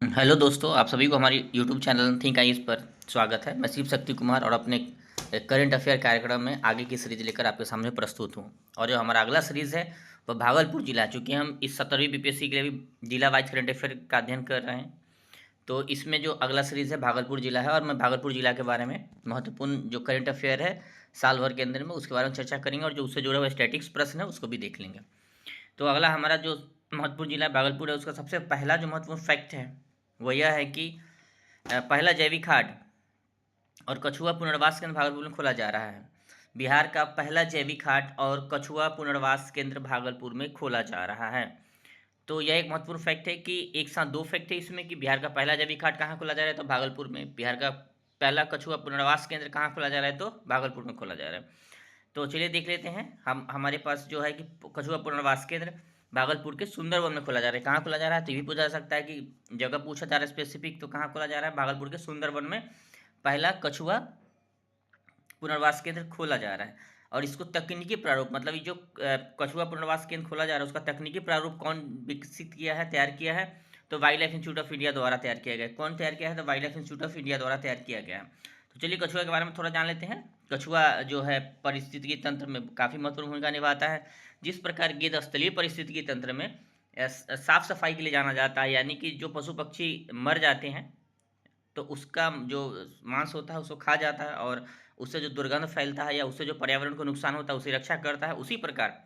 Hello दोस्तों, आप सभी को हमारी यूट्यूब चैनल थिंक आइज पर स्वागत है। मैं शिव शक्ति कुमार और अपने करंट अफेयर कार्यक्रम में आगे की सीरीज लेकर आपके सामने प्रस्तुत हूँ। और जो हमारा अगला सीरीज़ है वह भागलपुर जिला, चूँकि हम इस 17वीं बीपीएससी के लिए भी जिला वाइज करंट अफेयर का अध्ययन कर रहे हैं, तो इसमें जो अगला सीरीज़ है भागलपुर जिला है और मैं भागलपुर जिला के बारे में महत्वपूर्ण जो करंट अफेयर है साल भर के अंदर में उसके बारे में चर्चा करेंगे और जो उससे जुड़े हुए स्टैटिक्स प्रश्न है उसको भी देख लेंगे। तो अगला हमारा जो महत्वपूर्ण जिला भागलपुर है उसका सबसे पहला जो महत्वपूर्ण फैक्ट है वो यह है कि पहला जैविक खाद और कछुआ पुनर्वास केंद्र भागलपुर में खोला जा रहा है। बिहार का पहला जैविक खाद और कछुआ पुनर्वास केंद्र भागलपुर में खोला जा रहा है। तो यह एक महत्वपूर्ण फैक्ट है कि एक साथ दो फैक्ट है इसमें कि बिहार का पहला जैविक खाद कहाँ खोला जा रहा है तो भागलपुर में, बिहार का पहला कछुआ पुनर्वास केंद्र कहाँ खोला जा रहा है तो भागलपुर में खोला जा रहा है। तो चलिए देख लेते हैं। हमारे पास जो है कि कछुआ पुनर्वास केंद्र भागलपुर के सुंदरवन में खोला जा रहा है। कहाँ खोला जा रहा है तो ये भी पूछा जा सकता है कि जगह पूछा जा रहा है स्पेसिफिक, तो कहाँ खोला जा रहा है भागलपुर के सुंदरवन में पहला कछुआ पुनर्वास केंद्र खोला जा रहा है। और इसको तकनीकी प्रारूप मतलब ये जो कछुआ पुनर्वास केंद्र खोला जा रहा है उसका तकनीकी प्रारूप कौन विकसित किया है, तैयार किया है तो wild life institute of India द्वारा तैयार किया गया है। कौन तैयार किया है तो wild life institute of India द्वारा तैयार किया गया है। तो चलिए कछुआ के बारे में थोड़ा जान लेते हैं। कछुआ जो है पारिस्थितिकी तंत्र में काफ़ी महत्वपूर्ण भूमिका निभाता है। जिस प्रकार गेंद स्थलीय पारिस्थितिकी तंत्र में साफ सफाई के लिए जाना जाता है, यानी कि जो पशु पक्षी मर जाते हैं तो उसका जो मांस होता है उसको खा जाता है और उससे जो दुर्गंध फैलता है या उससे जो पर्यावरण को नुकसान होता है उसे रक्षा करता है। उसी प्रकार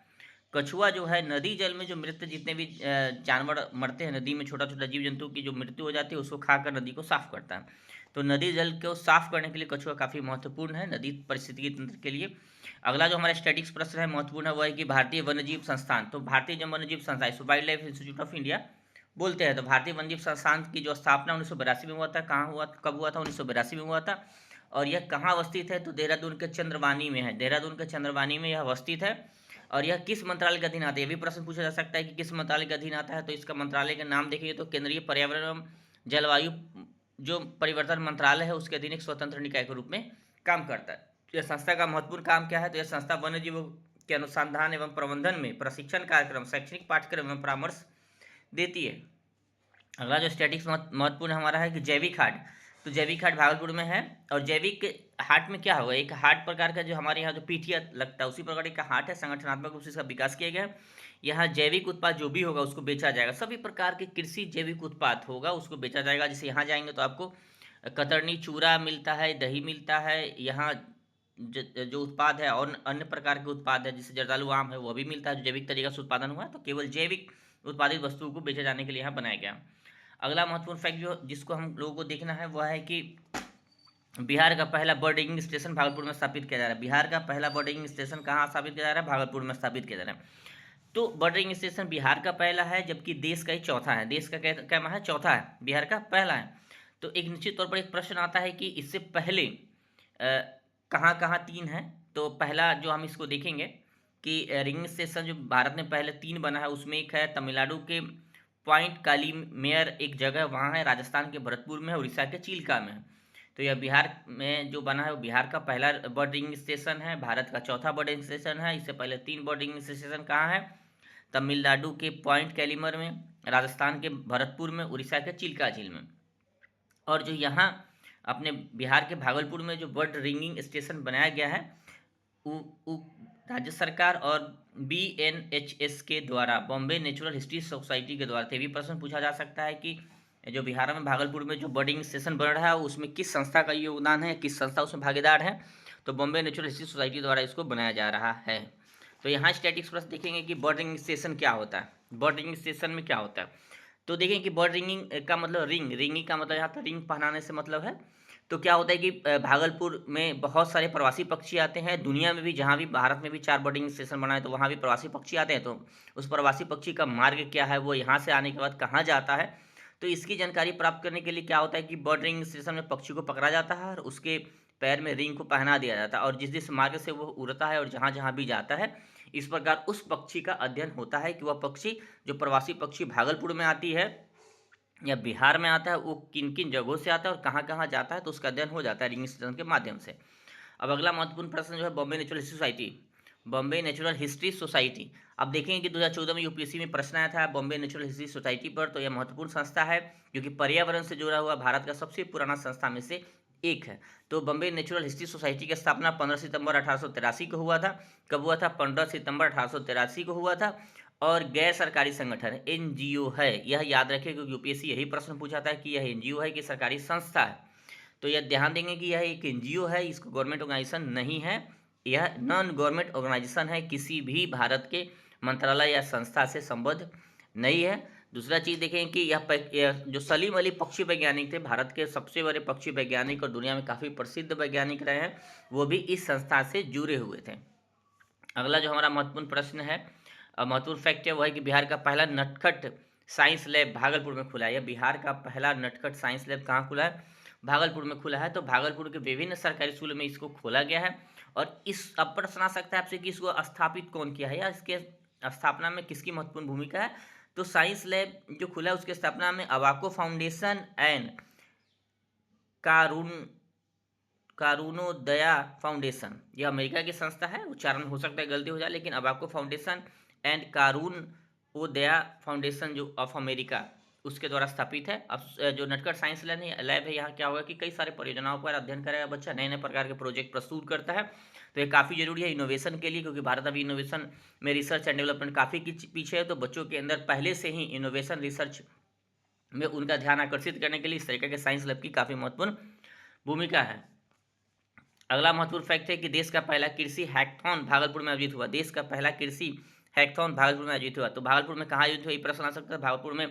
कछुआ जो है नदी जल में जो मृत जितने भी जानवर मरते हैं नदी में, छोटा छोटा जीव जंतु की जो मृत्यु हो जाती है उसको खाकर नदी को साफ करता है। तो नदी जल को साफ करने के लिए कछुआ काफ़ी महत्वपूर्ण है नदी पारिस्थितिकी तंत्र के लिए। अगला जो हमारा स्टैटिक्स प्रश्न है महत्वपूर्ण है वह है कि भारतीय वन्यजीव संस्थान, तो भारतीय जो वन्यजीव संस्थान इसको wild life institute of India बोलते हैं। तो भारतीय वन्यजीव संस्थान की जो स्थापना 1982 में हुआ था, कहाँ हुआ कब हुआ था 1982 में हुआ था। और यह कहाँ अवस्थित है तो देहरादून के चंद्रवानी में है, देहरादून के चंद्रवानी में यह अवस्थित है। और यह किस मंत्रालय के अधीन आता है, ये भी प्रश्न पूछा जा सकता है कि किस मंत्रालय के अधीन आता है। तो इसका मंत्रालय का नाम देखिए तो केंद्रीय पर्यावरण एवं जलवायु जो परिवर्तन मंत्रालय है उसके अधीन एक स्वतंत्र निकाय के रूप में काम करता है। तो यह संस्था का महत्वपूर्ण काम क्या है तो यह संस्था वन्य जीवों के अनुसंधान एवं प्रबंधन में प्रशिक्षण कार्यक्रम, शैक्षणिक पाठ्यक्रम एवं परामर्श देती है। अगला जो स्टैटिक्स महत्वपूर्ण हमारा है कि जैविक हाट, तो जैविक हाट भागलपुर में है। और जैविक हाट में क्या होगा, एक हाट प्रकार का जो हमारे यहाँ जो पीठिया लगता है उसी प्रकार का हाट है, संगठनात्मक रूप से इसका विकास किया गया है। यहाँ जैविक उत्पाद जो भी होगा उसको बेचा जाएगा, सभी प्रकार के कृषि जैविक उत्पाद होगा उसको बेचा जाएगा। जैसे यहाँ जाएंगे तो आपको कतरनी चूरा मिलता है, दही मिलता है, यहाँ जो उत्पाद है और अन्य प्रकार के उत्पाद है जैसे जर्दालू आम है वह भी मिलता है जो जैविक तरीका से उत्पादन हुआ है। तो केवल जैविक उत्पादित वस्तुओं को बेचे जाने के लिए यहाँ बनाया गया। अगला महत्वपूर्ण फैक्ट जो जिसको हम लोगों को देखना है वह है कि बिहार का पहला बर्ड रिंगिंग स्टेशन भागलपुर में स्थापित किया जा रहा है। बिहार का पहला बर्ड रिंगिंग स्टेशन कहाँ स्थापित किया जा रहा है, भागलपुर में स्थापित किया जा रहा है। तो बर्ड रिंगिंग स्टेशन बिहार का पहला है जबकि देश का ही चौथा है। देश का क्या है, चौथा है, बिहार का पहला है। तो एक निश्चित तौर पर एक प्रश्न आता है कि इससे पहले कहाँ कहाँ तीन है। तो पहला जो हम इसको देखेंगे कि रिंगिंग स्टेशन जो भारत में पहले तीन बना है उसमें एक है तमिलनाडु के पॉइंट काली मेयर एक जगह वहाँ है, राजस्थान के भरतपुर में है, उड़ीसा के चिल्का में है। तो यह बिहार में जो बना है वो बिहार का पहला बर्ड रिंगिंग स्टेशन है, भारत का चौथा बर्ड रिंगिंग स्टेशन है। इससे पहले तीन बर्ड रिंगिंग स्टेशन कहाँ है, तमिलनाडु के पॉइंट कैलीमर में, राजस्थान के भरतपुर में, उड़ीसा के चिल्का झील में। और जो यहाँ अपने बिहार के भागलपुर में जो बर्ड रिंगिंग स्टेशन बनाया गया है वो राज्य सरकार और BNHS के द्वारा, बॉम्बे नेचुरल हिस्ट्री सोसाइटी के द्वारा। भी प्रश्न पूछा जा सकता है कि जो बिहार में भागलपुर में जो बर्डिंग स्टेशन बन रहा है उसमें किस संस्था का योगदान है, किस संस्था उसमें भागीदार है। तो बॉम्बे नेचुरल हिस्ट्री सोसाइटी द्वारा इसको बनाया जा रहा है। तो यहाँ स्टैटिक्स प्रश्न देखेंगे कि बर्डिंग स्टेशन क्या होता है, बर्डिंग स्टेशन में क्या होता है। तो देखें कि बर्ड रिंगिंग का मतलब रिंगिंग का मतलब यहाँ पर रिंग पहनाने से मतलब है। तो क्या होता है कि भागलपुर में बहुत सारे प्रवासी पक्षी आते हैं, दुनिया में भी जहाँ भी भारत में भी 4 बर्डिंग स्टेशन बना है तो वहाँ भी प्रवासी पक्षी आते हैं। तो उस प्रवासी पक्षी का मार्ग क्या है, वो यहाँ से आने के बाद कहाँ जाता है, तो इसकी जानकारी प्राप्त करने के लिए क्या होता है कि बर्ड रिंग स्टेशन में पक्षी को पकड़ा जाता है और उसके पैर में रिंग को पहना दिया जाता है और जिस जिस मार्ग से वो उड़ता है और जहाँ जहाँ भी जाता है इस प्रकार उस पक्षी का अध्ययन होता है कि वह पक्षी जो प्रवासी पक्षी भागलपुर में आती है या बिहार में आता है वो किन किन जगहों से आता है और कहाँ कहाँ जाता है, तो उसका अध्ययन हो जाता है रिंग स्टेशन के माध्यम से। अब अगला महत्वपूर्ण प्रश्न जो है Bombay natural history society, Bombay natural history society. अब देखेंगे कि 2014 में यूपीएससी में प्रश्न आया था बॉम्बे नेचुरल हिस्ट्री सोसाइटी पर, तो यह महत्वपूर्ण संस्था है जो कि पर्यावरण से जुड़ा हुआ भारत का सबसे पुराना संस्था में से एक है। तो बॉम्बे नेचुरल हिस्ट्री सोसाइटी की स्थापना 15 सितंबर 1883 को हुआ था। कब हुआ था? 15 सितंबर 1883 को हुआ था। और गैर सरकारी संगठन एनजीओ है, यह याद रखिए क्योंकि यूपीएससी यही प्रश्न पूछा था कि यह एनजीओ है कि सरकारी संस्था है। तो यह ध्यान देंगे कि यह एक एनजीओ है, इसको गवर्नमेंट ऑर्गेनाइजेशन नहीं है, यह नॉन गवर्नमेंट ऑर्गेनाइजेशन है, किसी भी भारत के मंत्रालय या संस्था से संबद्ध नहीं है। दूसरा चीज़ देखें कि यह जो सलीम अली पक्षी वैज्ञानिक थे, भारत के सबसे बड़े पक्षी वैज्ञानिक और दुनिया में काफ़ी प्रसिद्ध वैज्ञानिक रहे हैं, वो भी इस संस्था से जुड़े हुए थे। अगला जो हमारा महत्वपूर्ण प्रश्न है, महत्वपूर्ण फैक्ट है, वह है कि बिहार का पहला नटखट साइंस लैब भागलपुर में खुला है। बिहार का पहला नटखट साइंस लैब कहाँ खुला है? भागलपुर में खुला है। तो भागलपुर के विभिन्न सरकारी स्कूलों में इसको खोला गया है। और इस अब प्रश्न आ सकता है आपसे कि इसको स्थापित कौन किया है या इसके स्थापना में किसकी महत्वपूर्ण भूमिका है। तो साइंस लैब जो खुला है उसकी स्थापना में अवाको फाउंडेशन एंड कारून कारुणोदया फाउंडेशन, यह अमेरिका की संस्था है, उच्चारण हो सकता है गलती हो जाए, लेकिन अबाको फाउंडेशन एंड कारुणोदया फाउंडेशन जो ऑफ अमेरिका, उसके द्वारा स्थापित है। अब जो नटखट साइंस लैब है, यहाँ क्या होगा कि कई सारे परियोजनाओं पर अध्ययन करेगा बच्चा, नए नए प्रकार के प्रोजेक्ट प्रस्तुत करता है। तो ये काफ़ी जरूरी है इनोवेशन के लिए, क्योंकि भारत अभी इनोवेशन में रिसर्च एंड डेवलपमेंट काफ़ी पीछे है। तो बच्चों के अंदर पहले से ही इनोवेशन रिसर्च में उनका ध्यान आकर्षित करने के लिए इस तरीके के साइंस लैब की काफ़ी महत्वपूर्ण भूमिका है। अगला महत्वपूर्ण फैक्ट है कि देश का पहला कृषि हैकथॉन भागलपुर में आयोजित हुआ। देश का पहला कृषि हैकथॉन भागलपुर में आयोजित हुआ। तो भागलपुर में कहाँ आयोजित हुआ, ये प्रश्न आ सकता है। भागलपुर में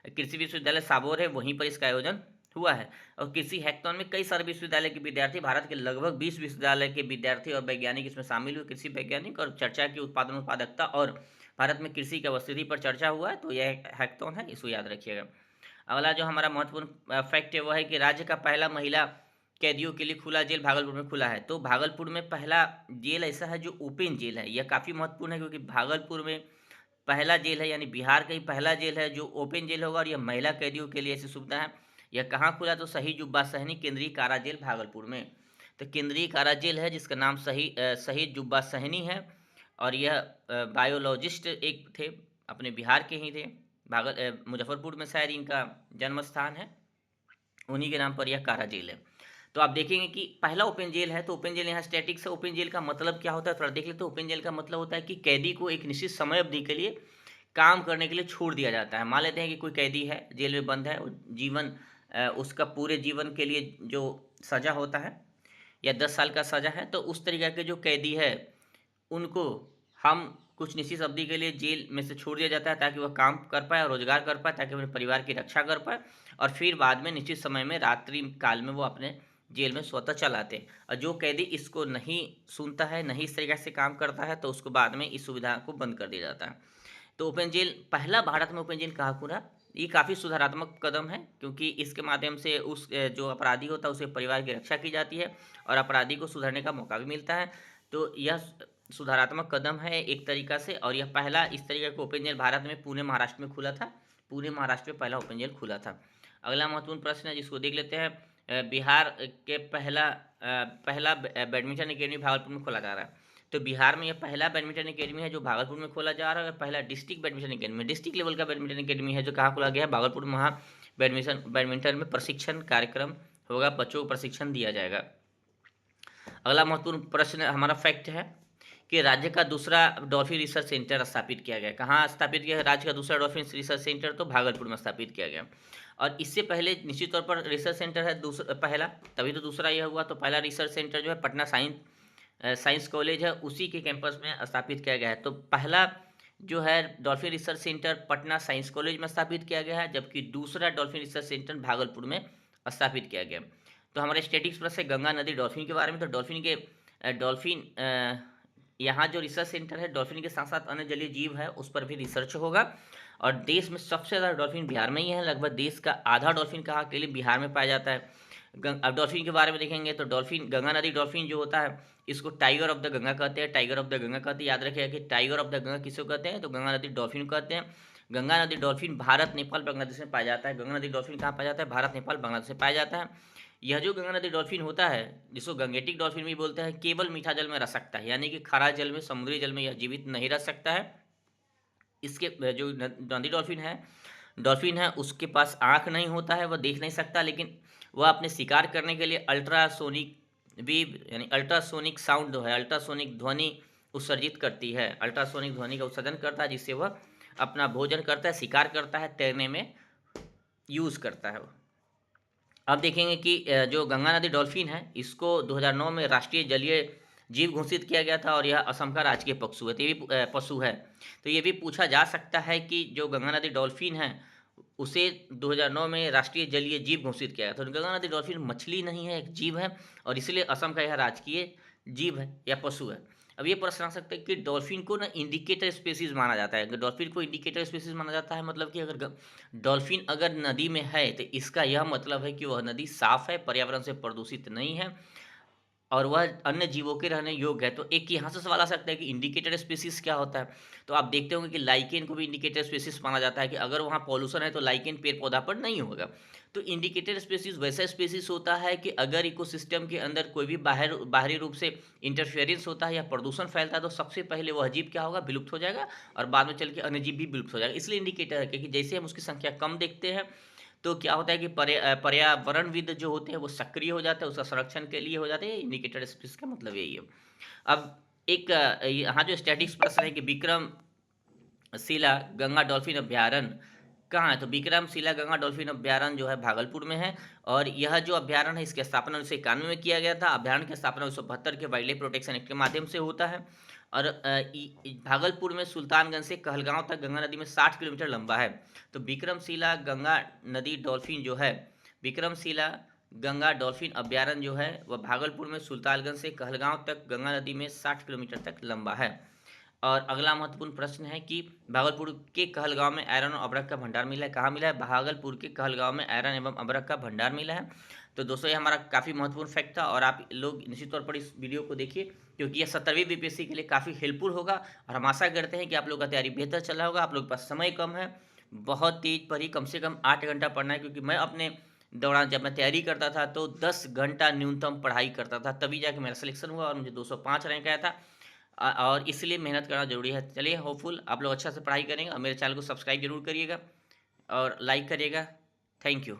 कृषि विश्वविद्यालय साबोर है, वहीं पर इसका आयोजन हुआ है। और कृषि हैकथॉन में कई सारे विश्वविद्यालय के विद्यार्थी, भारत के लगभग 20 विश्वविद्यालय के विद्यार्थी और वैज्ञानिक इसमें शामिल हुए, कृषि वैज्ञानिक, और चर्चा की उत्पादन उत्पादकता और भारत में कृषि की अवस्थिति पर चर्चा हुआ है। तो यह हैकथॉन है, इसको याद रखिएगा। अगला जो हमारा महत्वपूर्ण फैक्ट है वह है कि राज्य का पहला महिला कैदियों के लिए खुला जेल भागलपुर में खुला है। तो भागलपुर में पहला जेल ऐसा है जो ओपन जेल है। यह काफ़ी महत्वपूर्ण है क्योंकि भागलपुर में पहला जेल है, यानी बिहार का ही पहला जेल है जो ओपन जेल होगा, और यह महिला कैदियों के लिए ऐसी सुविधा है। यह कहाँ खुला? तो शहीद जुब्बा सहनी केंद्रीय कारा जेल भागलपुर में। तो केंद्रीय कारा जेल है जिसका नाम शहीद जुब्बा सहनी है, और यह बायोलॉजिस्ट एक थे, अपने बिहार के ही थे, मुजफ्फरपुर में शायद इनका जन्म स्थान है, उन्हीं के नाम पर यह कारा जेल है। तो आप देखेंगे कि पहला ओपन जेल है। तो ओपन जेल यहाँ स्टैटिक से, ओपन जेल का मतलब क्या होता है थोड़ा देख लेते हैं। ओपन जेल का मतलब होता है कि कैदी को एक निश्चित समय अवधि के लिए काम करने के लिए छोड़ दिया जाता है। मान लेते हैं कि कोई कैदी है, जेल में बंद है, जीवन उसका पूरे जीवन के लिए जो सज़ा होता है या 10 साल का सज़ा है, तो उस तरीके के जो कैदी है उनको हम कुछ निश्चित अवधि के लिए जेल में से छोड़ दिया जाता है ताकि वह काम कर पाए और रोजगार कर पाए, ताकि अपने परिवार की रक्षा कर पाए, और फिर बाद में निश्चित समय में रात्रि काल में वो अपने जेल में स्वतः चलाते हैं। और जो कैदी इसको नहीं सुनता है, नहीं इस तरीके से काम करता है, तो उसको बाद में इस सुविधा को बंद कर दिया जाता है। तो ओपन जेल पहला भारत में ओपन जेल कहाँ खुला? ये काफ़ी सुधारात्मक कदम है, क्योंकि इसके माध्यम से उस जो अपराधी होता है उसके परिवार की रक्षा की जाती है और अपराधी को सुधरने का मौका भी मिलता है। तो यह सुधारात्मक कदम है एक तरीक़ा से, और यह पहला इस तरीके का ओपन जेल भारत में पुणे महाराष्ट्र में खुला था। पुणे महाराष्ट्र में पहला ओपन जेल खुला था। अगला महत्वपूर्ण प्रश्न है जिसको देख लेते हैं। बिहार के पहला बैडमिंटन अकेडमी भागलपुर में खोला जा रहा है। तो बिहार में यह पहला बैडमिंटन अकेडमी है जो भागलपुर में खोला जा रहा है। पहला district badminton academy, district level का बैडमिंटन अकेडमी है जो कहाँ खोला गया है? भागलपुर में। वहाँ बैडमिंटन में प्रशिक्षण कार्यक्रम होगा, बच्चों को प्रशिक्षण दिया जाएगा। अगला महत्वपूर्ण प्रश्न हमारा फैक्ट है कि राज्य का दूसरा डॉल्फिन रिसर्च सेंटर स्थापित किया गया। कहाँ स्थापित किया? राज्य का दूसरा डॉल्फिन रिसर्च सेंटर तो भागलपुर में स्थापित किया गया। और इससे पहले निश्चित तौर पर रिसर्च सेंटर है दूसरा, पहला, तभी तो दूसरा यह हुआ। तो पहला रिसर्च सेंटर जो है पटना साइंस कॉलेज है, उसी के कैंपस में स्थापित किया गया है। तो पहला जो है dolphin research centre Patna science college में स्थापित किया गया है, जबकि दूसरा डॉल्फिन रिसर्च सेंटर भागलपुर में स्थापित किया गया। तो हमारे स्टैटिक्स प्रश्न है गंगा नदी डॉल्फिन के बारे में। तो डॉल्फिन यहाँ जो रिसर्च सेंटर है, डॉल्फिन के साथ साथ अन्य जलीय जीव है उस पर भी रिसर्च होगा। और देश में सबसे ज़्यादा डॉल्फिन बिहार में ही है, लगभग देश का आधा डॉल्फिन कहाँ अकेले बिहार में पाया जाता है। अब डॉल्फिन के बारे में देखेंगे तो डॉल्फिन, गंगा नदी डॉल्फिन जो होता है इसको टाइगर ऑफ द गंगा कहते हैं। टाइगर ऑफ द गंगा कहते हैं, याद रखिएगा कि टाइगर ऑफ द गंगा किसको कहते हैं? तो गंगा नदी डॉल्फिन कहते हैं। गंगा नदी डॉल्फिन भारत, नेपाल, बांग्लादेश में पाया जाता है। गंगा नदी डॉल्फिन कहाँ पाया जाता है? भारत, नेपाल, बांग्लादेश में पाया जाता है। यह जो गंगा नदी डॉल्फिन होता है, जिसको गंगेटिक डॉल्फिन भी बोलते हैं, केवल मीठा जल में रह सकता है, यानी कि खारा जल में, समुद्री जल में यह जीवित नहीं रह सकता है। इसके जो नदी डॉल्फिन है उसके पास आँख नहीं होता है, वह देख नहीं सकता, लेकिन वह अपने शिकार करने के लिए अल्ट्रासोनिक वेव यानी अल्ट्रासोनिक साउंड जो है, अल्ट्रासोनिक ध्वनि उत्सर्जित करती है, अल्ट्रासोनिक ध्वनि का उत्सर्जन करता है, जिससे वह अपना भोजन करता है, शिकार करता है, तैरने में यूज़ करता है वो। अब देखेंगे कि जो गंगा नदी डॉल्फिन है, इसको 2009 में राष्ट्रीय जलीय जीव घोषित किया गया था और यह असम का राजकीय पशु है। तो ये भी पशु है। तो ये भी पूछा जा सकता है कि जो गंगा नदी डॉल्फिन है, उसे 2009 में राष्ट्रीय जलीय जीव घोषित किया गया। तो गंगा नदी डॉल्फिन मछली नहीं है, एक जीव है, और इसलिए असम का यह राजकीय जीव है या पशु है। अब ये प्रश्न आ सकता है कि डॉल्फिन को ना इंडिकेटर स्पीशीज माना जाता है। अगर डॉल्फिन को इंडिकेटर स्पीशीज माना जाता है, मतलब कि अगर डॉल्फिन अगर नदी में है तो इसका यह मतलब है कि वह नदी साफ है, पर्यावरण से प्रदूषित नहीं है और वह अन्य जीवों के रहने योग्य है। तो एक यहाँ से सवाल आ सकता है कि इंडिकेटर स्पीशीज क्या होता है। तो आप देखते होंगे कि लाइकेन को भी इंडिकेटर स्पीशीज माना जाता है कि अगर वहाँ पॉल्यूशन है तो लाइकेन पेड़ पौधा पर नहीं होगा। तो इंडिकेटर स्पीशीज वैसा स्पीशीज होता है कि अगर इकोसिस्टम के अंदर कोई भी बाहरी रूप से इंटरफेरेंस होता है या प्रदूषण फैलता है, तो सबसे पहले वह जीव क्या होगा, विलुप्त हो जाएगा, और बाद में चल के अन्य जीव भी विलुप्त हो जाएगा। इसलिए इंडिकेटर है, क्योंकि जैसे हम उसकी संख्या कम देखते हैं तो क्या होता है कि पर्यावरणविद जो होते हैं वो सक्रिय हो जाते हैं, उसका संरक्षण के लिए हो जाते हैं। इंडिकेटर स्पीशीज का मतलब यही है। अब एक यहाँ जो स्टैटिक्स प्रश्न है कि विक्रमशिला गंगा डॉल्फिन अभ्यारण्य कहाँ है, तो विक्रमशिला गंगा डॉल्फिन अभ्यारण्य जो है भागलपुर में है। और यह जो अभ्यारण्य है, इसकी स्थापना 1991 में किया गया था। अभ्यारण्य की स्थापना 1972 के वाइल्ड लाइफ प्रोटेक्शन एक्ट के माध्यम से होता है। और भागलपुर में सुल्तानगंज से कहलगांव तक गंगा नदी में 60 किलोमीटर लंबा है। तो विक्रमशिला गंगा नदी डॉल्फिन जो है, विक्रमशिला गंगा डॉल्फिन अभ्यारण्य जो है वह भागलपुर में सुल्तानगंज से कहलगांव तक गंगा नदी में 60 किलोमीटर तक लंबा है। और अगला महत्वपूर्ण प्रश्न है कि भागलपुर के कहलगांव में आयरन और अभ्रक का भंडार मिला है। कहाँ मिला है, भागलपुर के कहलगांव में आयरन एवं अभ्रक का भंडार मिला है। तो दोस्तों, ये हमारा काफ़ी महत्वपूर्ण फैक्ट था और आप लोग निश्चित तौर पर इस वीडियो को देखिए, क्योंकि यह 17वीं बीपीएससी के लिए काफ़ी हेल्पफुल होगा। और हम आशा करते हैं कि आप लोग का तैयारी बेहतर चल रहा होगा। आप लोग के पास समय कम है, बहुत तेज पढ़ी, कम से कम 8 घंटा पढ़ना है, क्योंकि मैं अपने दौरान जब मैं तैयारी करता था तो 10 घंटा न्यूनतम पढ़ाई करता था, तभी जाके मेरा सिलेक्शन हुआ और मुझे 205 रैंक आया था। और इसलिए मेहनत करना ज़रूरी है। चलिए, होपफुल आप लोग अच्छा से पढ़ाई करेंगे और मेरे चैनल को सब्सक्राइब जरूर करिएगा और लाइक करिएगा। Thank you.